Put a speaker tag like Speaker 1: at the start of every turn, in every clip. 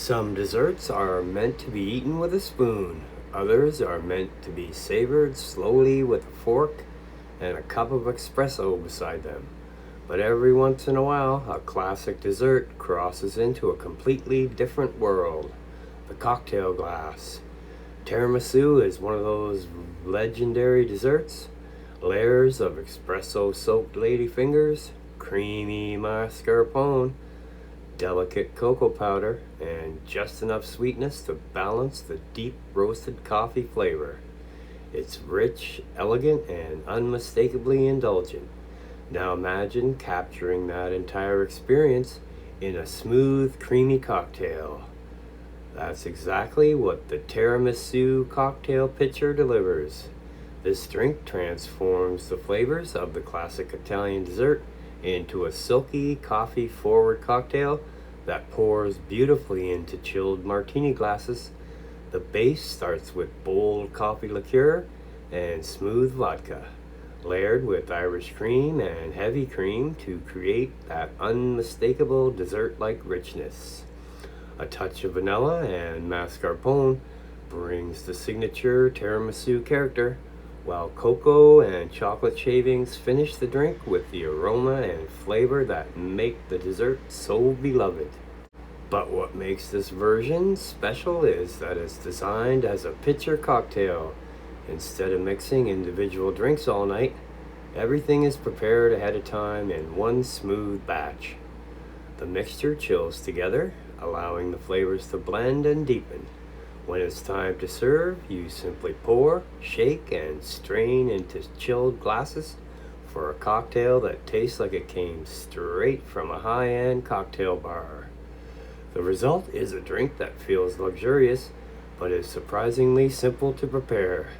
Speaker 1: Some desserts are meant to be eaten with a spoon. Others are meant to be savored slowly with a fork and a cup of espresso beside them. But every once in a while, a classic dessert crosses into a completely different world. The cocktail glass. Tiramisu is one of those legendary desserts. Layers of espresso-soaked ladyfingers, creamy mascarpone, delicate cocoa powder, and just enough sweetness to balance the deep roasted coffee flavor. It's rich, elegant, and unmistakably indulgent. Now imagine capturing that entire experience in a smooth, creamy cocktail. That's exactly what the Tiramisu Cocktail Pitcher delivers. This drink transforms the flavors of the classic Italian dessert into a silky, coffee-forward cocktail that pours beautifully into chilled martini glasses. The base starts with bold coffee liqueur and smooth vodka, layered with Irish cream and heavy cream to create that unmistakable dessert-like richness. A touch of vanilla and mascarpone brings the signature tiramisu character, while cocoa and chocolate shavings finish the drink with the aroma and flavor that make the dessert so beloved. But what makes this version special is that it's designed as a pitcher cocktail. Instead of mixing individual drinks all night, everything is prepared ahead of time in one smooth batch. The mixture chills together, allowing the flavors to blend and deepen. When it's time to serve, you simply pour, shake, and strain into chilled glasses for a cocktail that tastes like it came straight from a high-end cocktail bar. The result is a drink that feels luxurious, but is surprisingly simple to prepare.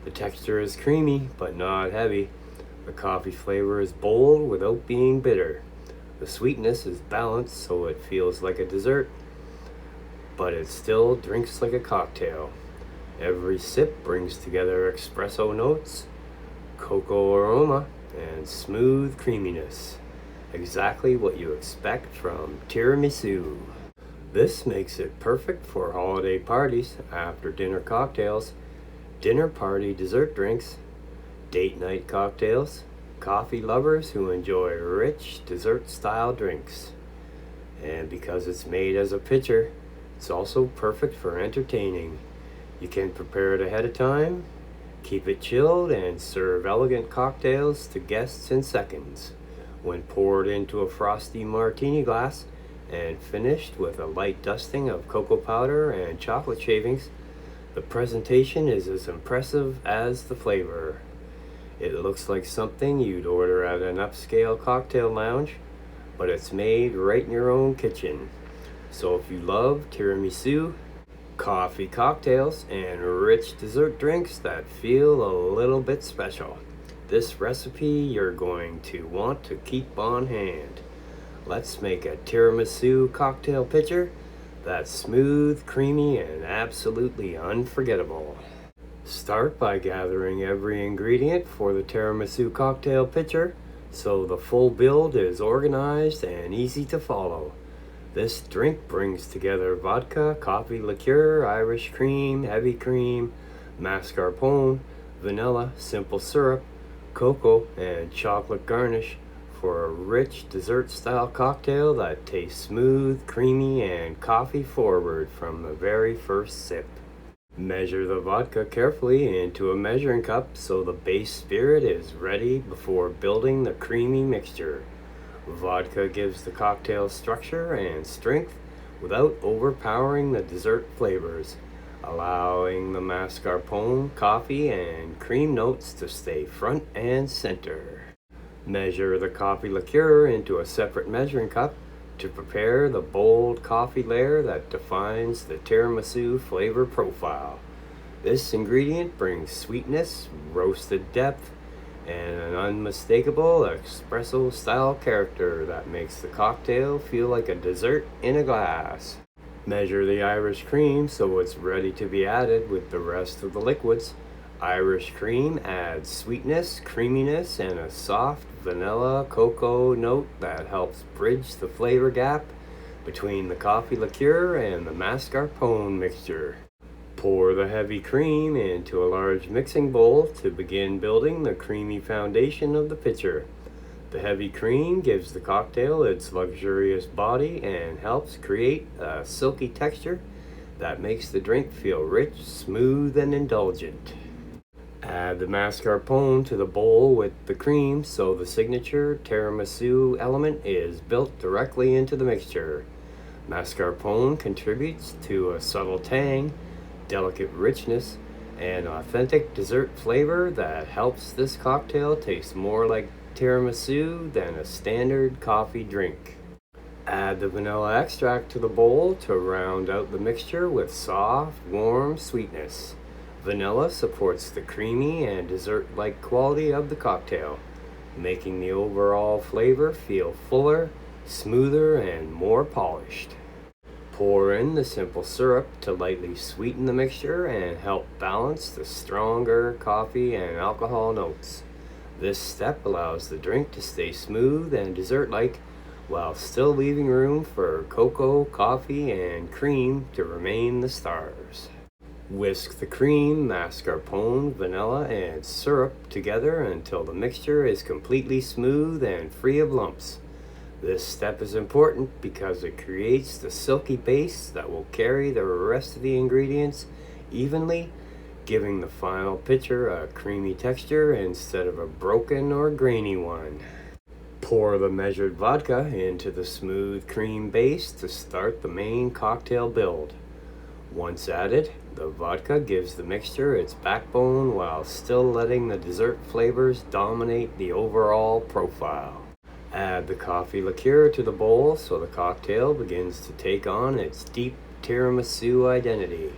Speaker 1: The texture is creamy, but not heavy. The coffee flavor is bold without being bitter. The sweetness is balanced so it feels like a dessert, but it still drinks like a cocktail. Every sip brings together espresso notes, cocoa aroma, and smooth creaminess. Exactly what you expect from tiramisu. This makes it perfect for holiday parties, after dinner cocktails, dinner party dessert drinks, date night cocktails, coffee lovers who enjoy rich dessert style drinks. And because it's made as a pitcher, it's also perfect for entertaining. You can prepare it ahead of time, keep it chilled, and serve elegant cocktails to guests in seconds. When poured into a frosty martini glass and finished with a light dusting of cocoa powder and chocolate shavings, the presentation is as impressive as the flavor. It looks like something you'd order at an upscale cocktail lounge, but it's made right in your own kitchen. So if you love tiramisu, coffee cocktails, and rich dessert drinks that feel a little bit special, this recipe you're going to want to keep on hand. Let's make a tiramisu cocktail pitcher that's smooth, creamy, and absolutely unforgettable. Start by gathering every ingredient for the tiramisu cocktail pitcher so the full build is organized and easy to follow. This drink brings together vodka, coffee liqueur, Irish cream, heavy cream, mascarpone, vanilla, simple syrup, cocoa, and chocolate garnish for a rich dessert-style cocktail that tastes smooth, creamy, and coffee-forward from the very first sip. Measure the vodka carefully into a measuring cup so the base spirit is ready before building the creamy mixture. Vodka gives the cocktail structure and strength without overpowering the dessert flavors, allowing the mascarpone, coffee, and cream notes to stay front and center. Measure the coffee liqueur into a separate measuring cup to prepare the bold coffee layer that defines the tiramisu flavor profile. This ingredient brings sweetness, roasted depth, and an unmistakable espresso-style character that makes the cocktail feel like a dessert in a glass. Measure the Irish cream so it's ready to be added with the rest of the liquids. Irish cream adds sweetness, creaminess, and a soft vanilla cocoa note that helps bridge the flavor gap between the coffee liqueur and the mascarpone mixture. Pour the heavy cream into a large mixing bowl to begin building the creamy foundation of the pitcher. The heavy cream gives the cocktail its luxurious body and helps create a silky texture that makes the drink feel rich, smooth, and indulgent. Add the mascarpone to the bowl with the cream so the signature tiramisu element is built directly into the mixture. Mascarpone contributes to a subtle tang, delicate richness, and authentic dessert flavor that helps this cocktail taste more like tiramisu than a standard coffee drink. Add the vanilla extract to the bowl to round out the mixture with soft, warm sweetness. Vanilla supports the creamy and dessert-like quality of the cocktail, making the overall flavor feel fuller, smoother, and more polished. Pour in the simple syrup to lightly sweeten the mixture and help balance the stronger coffee and alcohol notes. This step allows the drink to stay smooth and dessert-like while still leaving room for cocoa, coffee, and cream to remain the stars. Whisk the cream, mascarpone, vanilla, and syrup together until the mixture is completely smooth and free of lumps. This step is important because it creates the silky base that will carry the rest of the ingredients evenly, giving the final pitcher a creamy texture instead of a broken or grainy one. Pour the measured vodka into the smooth cream base to start the main cocktail build. Once added, the vodka gives the mixture its backbone while still letting the dessert flavors dominate the overall profile. Add the coffee liqueur to the bowl so the cocktail begins to take on its deep tiramisu identity.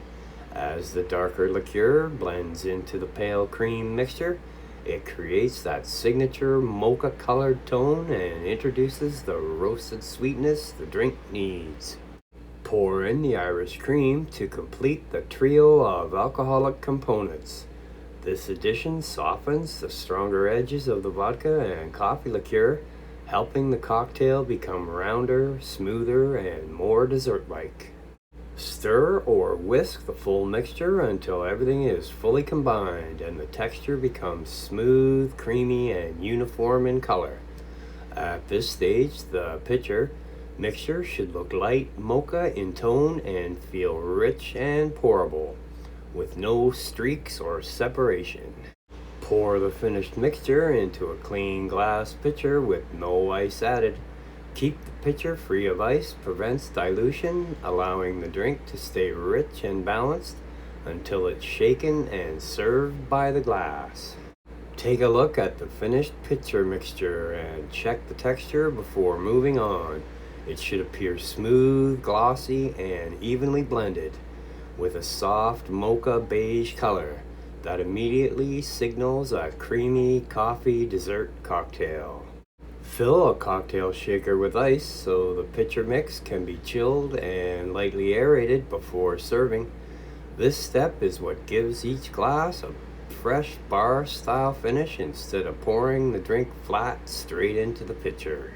Speaker 1: As the darker liqueur blends into the pale cream mixture, it creates that signature mocha-colored tone and introduces the roasted sweetness the drink needs. Pour in the Irish cream to complete the trio of alcoholic components. This addition softens the stronger edges of the vodka and coffee liqueur, helping the cocktail become rounder, smoother, and more dessert-like. Stir or whisk the full mixture until everything is fully combined and the texture becomes smooth, creamy, and uniform in color. At this stage, the pitcher mixture should look light mocha in tone and feel rich and pourable, with no streaks or separation. Pour the finished mixture into a clean glass pitcher with no ice added. Keep the pitcher free of ice prevents dilution, allowing the drink to stay rich and balanced until it's shaken and served by the glass. Take a look at the finished pitcher mixture and check the texture before moving on. It should appear smooth, glossy, and evenly blended, with a soft mocha beige color that immediately signals a creamy coffee dessert cocktail. Fill a cocktail shaker with ice so the pitcher mix can be chilled and lightly aerated before serving. This step is what gives each glass a fresh bar-style finish instead of pouring the drink flat straight into the pitcher.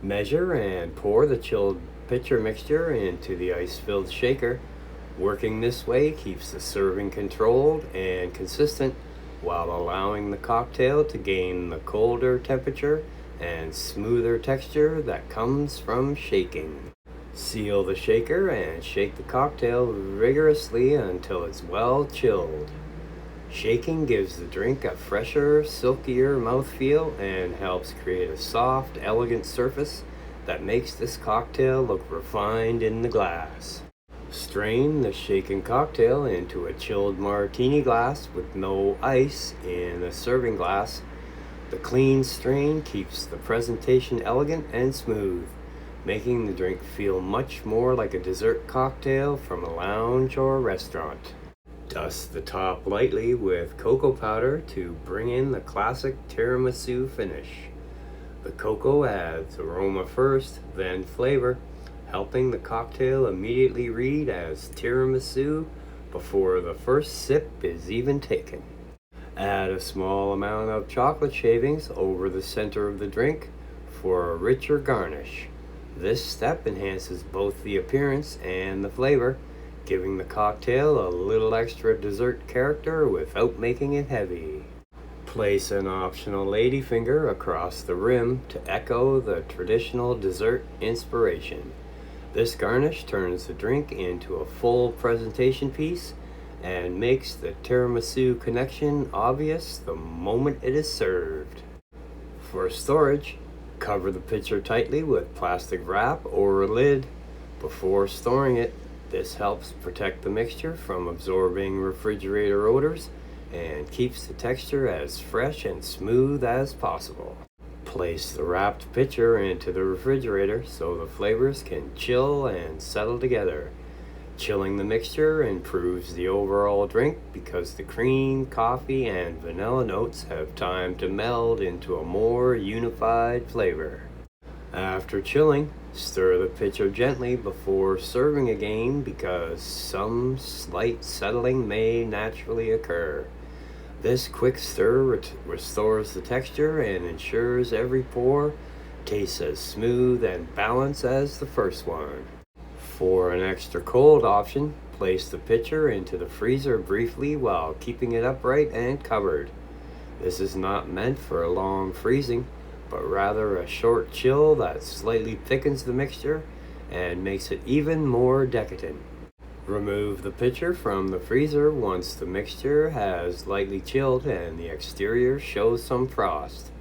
Speaker 1: Measure and pour the chilled pitcher mixture into the ice-filled shaker. Working this way keeps the serving controlled and consistent while allowing the cocktail to gain the colder temperature and smoother texture that comes from shaking. Seal the shaker and shake the cocktail rigorously until it's well chilled. Shaking gives the drink a fresher, silkier mouthfeel and helps create a soft, elegant surface that makes this cocktail look refined in the glass. Strain the shaken cocktail into a chilled martini glass with no ice in a serving glass. The clean strain keeps the presentation elegant and smooth, making the drink feel much more like a dessert cocktail from a lounge or restaurant. Dust the top lightly with cocoa powder to bring in the classic tiramisu finish. The cocoa adds aroma first, then flavor, helping the cocktail immediately read as tiramisu before the first sip is even taken. Add a small amount of chocolate shavings over the center of the drink for a richer garnish. This step enhances both the appearance and the flavor, giving the cocktail a little extra dessert character without making it heavy. Place an optional ladyfinger across the rim to echo the traditional dessert inspiration. This garnish turns the drink into a full presentation piece and makes the tiramisu connection obvious the moment it is served. For storage, cover the pitcher tightly with plastic wrap or a lid before storing it. This helps protect the mixture from absorbing refrigerator odors and keeps the texture as fresh and smooth as possible. Place the wrapped pitcher into the refrigerator so the flavors can chill and settle together. Chilling the mixture improves the overall drink because the cream, coffee, and vanilla notes have time to meld into a more unified flavor. After chilling, stir the pitcher gently before serving again because some slight settling may naturally occur. This quick stir restores the texture and ensures every pour tastes as smooth and balanced as the first one. For an extra cold option, place the pitcher into the freezer briefly while keeping it upright and covered. This is not meant for a long freezing, but rather a short chill that slightly thickens the mixture and makes it even more decadent. Remove the pitcher from the freezer once the mixture has lightly chilled and the exterior shows some frost.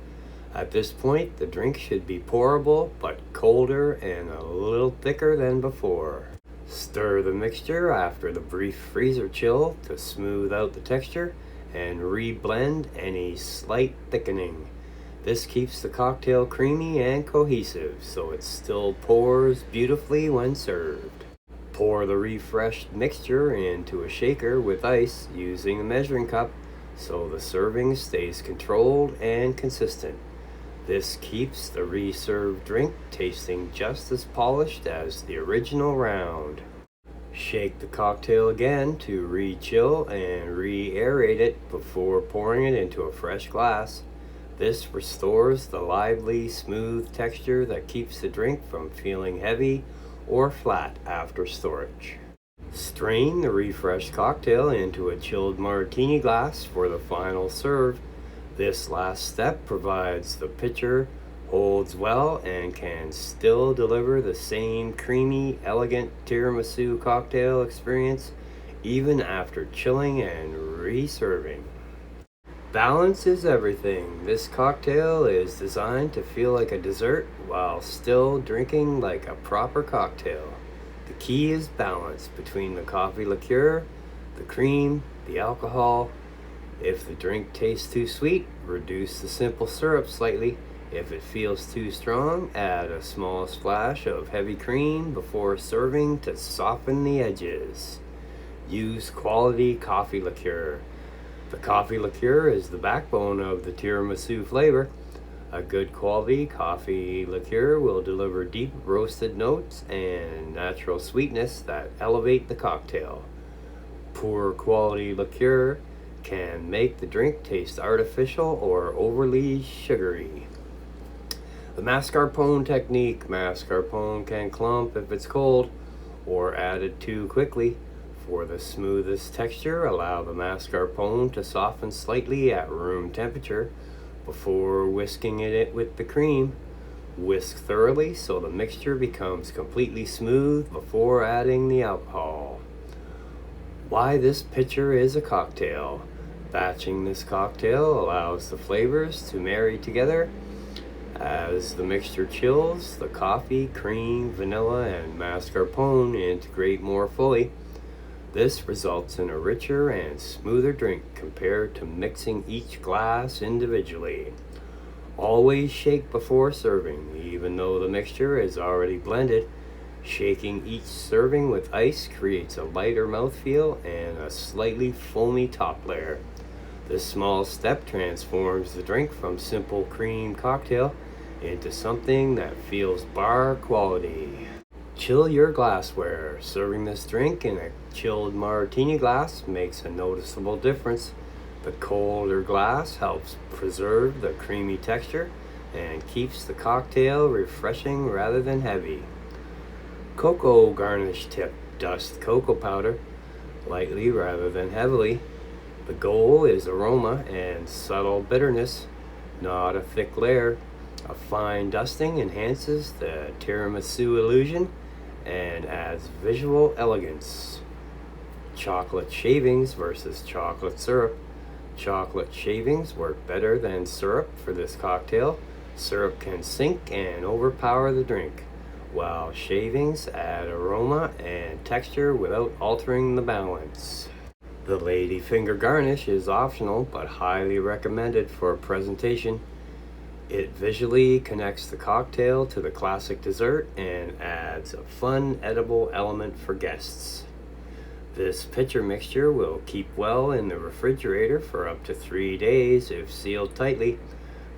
Speaker 1: At this point, the drink should be pourable but colder and a little thicker than before. Stir the mixture after the brief freezer chill to smooth out the texture and re-blend any slight thickening. This keeps the cocktail creamy and cohesive so it still pours beautifully when served. Pour the refreshed mixture into a shaker with ice using a measuring cup so the serving stays controlled and consistent. This keeps the reserved drink tasting just as polished as the original round. Shake the cocktail again to re-chill and re-aerate it before pouring it into a fresh glass. This restores the lively, smooth texture that keeps the drink from feeling heavy or flat after storage. Strain the refreshed cocktail into a chilled martini glass for the final serve. This last step provides the pitcher holds well and can still deliver the same creamy, elegant tiramisu cocktail experience even after chilling and reserving. Balance is everything. This cocktail is designed to feel like a dessert while still drinking like a proper cocktail. The key is balance between the coffee liqueur, the cream, the alcohol. If the drink tastes too sweet, reduce the simple syrup slightly. If it feels too strong, add a small splash of heavy cream before serving to soften the edges. Use quality coffee liqueur. The coffee liqueur is the backbone of the tiramisu flavor. A good quality coffee liqueur will deliver deep roasted notes and natural sweetness that elevate the cocktail. Poor quality liqueur can make the drink taste artificial or overly sugary. The mascarpone technique. Mascarpone can clump if it's cold or added too quickly. For the smoothest texture, allow the mascarpone to soften slightly at room temperature before whisking it with the cream. Whisk thoroughly so the mixture becomes completely smooth before adding the alcohol. Why this pitcher is a cocktail. Batching this cocktail allows the flavors to marry together. As the mixture chills, the coffee, cream, vanilla, and mascarpone integrate more fully. This results in a richer and smoother drink compared to mixing each glass individually. Always shake before serving, even though the mixture is already blended. Shaking each serving with ice creates a lighter mouthfeel and a slightly foamy top layer. This small step transforms the drink from simple cream cocktail into something that feels bar quality. Chill your glassware. Serving this drink in a chilled martini glass makes a noticeable difference. The colder glass helps preserve the creamy texture, and keeps the cocktail refreshing rather than heavy. Cocoa garnish tip: dust cocoa powder lightly rather than heavily. The goal is aroma and subtle bitterness, not a thick layer. A fine dusting enhances the tiramisu illusion and adds visual elegance. Chocolate shavings versus chocolate syrup. Chocolate shavings work better than syrup for this cocktail. Syrup can sink and overpower the drink, while shavings add aroma and texture without altering the balance. The lady finger garnish is optional but highly recommended for presentation. It visually connects the cocktail to the classic dessert and adds a fun edible element for guests. This pitcher mixture will keep well in the refrigerator for up to 3 days if sealed tightly.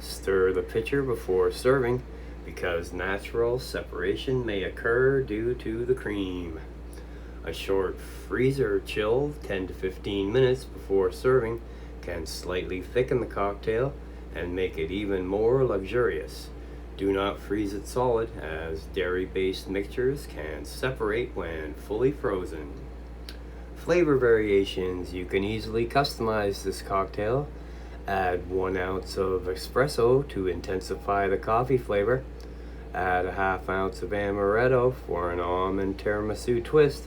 Speaker 1: Stir the pitcher before serving because natural separation may occur due to the cream. A short freezer chill 10 to 15 minutes before serving can slightly thicken the cocktail and make it even more luxurious. Do not freeze it solid, as dairy-based mixtures can separate when fully frozen. Flavor variations: you can easily customize this cocktail. Add 1 ounce of espresso to intensify the coffee flavor. Add a ½ ounce of amaretto for an almond tiramisu twist.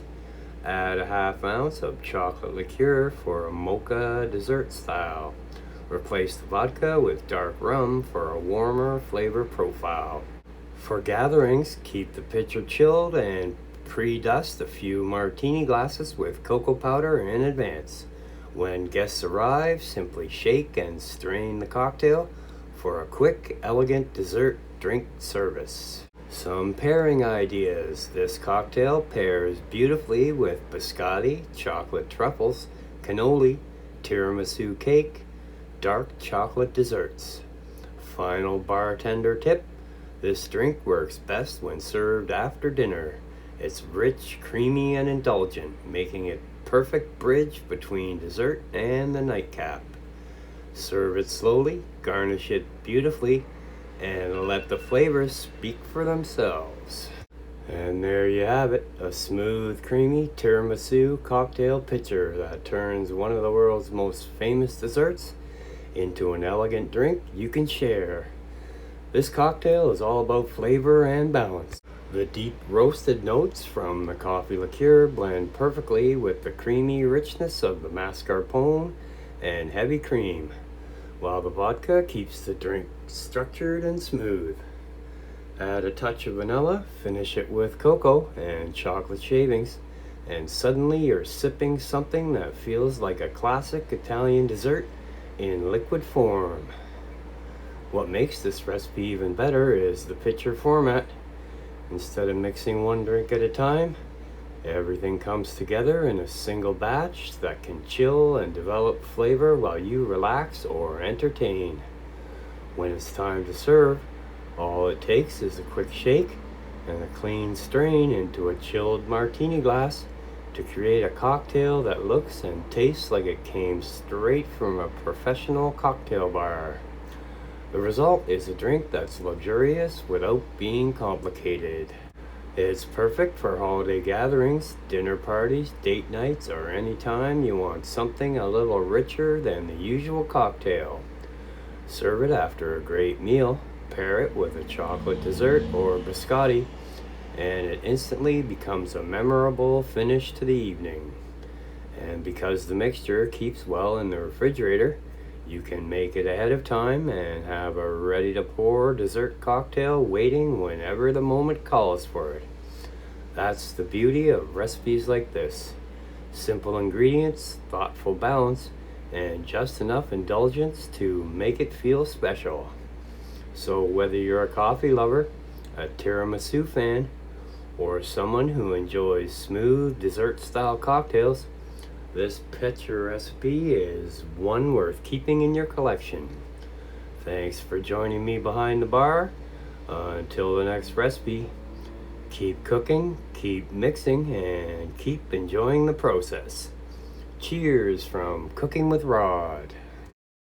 Speaker 1: Add a ½ ounce of chocolate liqueur for a mocha dessert style. Replace the vodka with dark rum for a warmer flavor profile. For gatherings, keep the pitcher chilled and pre-dust a few martini glasses with cocoa powder in advance. When guests arrive, simply shake and strain the cocktail for a quick, elegant dessert drink service. Some pairing ideas: this cocktail pairs beautifully with biscotti, chocolate truffles, cannoli, tiramisu cake, dark chocolate desserts. Final bartender tip: this drink works best when served after dinner. It's rich, creamy, and indulgent, making it perfect bridge between dessert and the nightcap. Serve it slowly, garnish it beautifully, and let the flavors speak for themselves. And there you have it, a smooth, creamy tiramisu cocktail pitcher that turns one of the world's most famous desserts into an elegant drink you can share. This cocktail is all about flavor and balance. The deep roasted notes from the coffee liqueur blend perfectly with the creamy richness of the mascarpone and heavy cream, while the vodka keeps the drink structured and smooth. Add a touch of vanilla, finish it with cocoa and chocolate shavings, and suddenly you're sipping something that feels like a classic Italian dessert in liquid form. What makes this recipe even better is the pitcher format. Instead of mixing one drink at a time, everything comes together in a single batch that can chill and develop flavor while you relax or entertain. When it's time to serve, all it takes is a quick shake and a clean strain into a chilled martini glass to create a cocktail that looks and tastes like it came straight from a professional cocktail bar. The result is a drink that's luxurious without being complicated. It's perfect for holiday gatherings, dinner parties, date nights, or any time you want something a little richer than the usual cocktail. Serve it after a great meal, pair it with a chocolate dessert or biscotti, and it instantly becomes a memorable finish to the evening. And because the mixture keeps well in the refrigerator, you can make it ahead of time and have a ready-to-pour dessert cocktail waiting whenever the moment calls for it. That's the beauty of recipes like this. Simple ingredients, thoughtful balance, and just enough indulgence to make it feel special. So whether you're a coffee lover, a tiramisu fan, or someone who enjoys smooth dessert-style cocktails, this pitcher recipe is one worth keeping in your collection. Thanks for joining me behind the bar. Until the next recipe, keep cooking, keep mixing, and keep enjoying the process. Cheers from Cooking with Rod.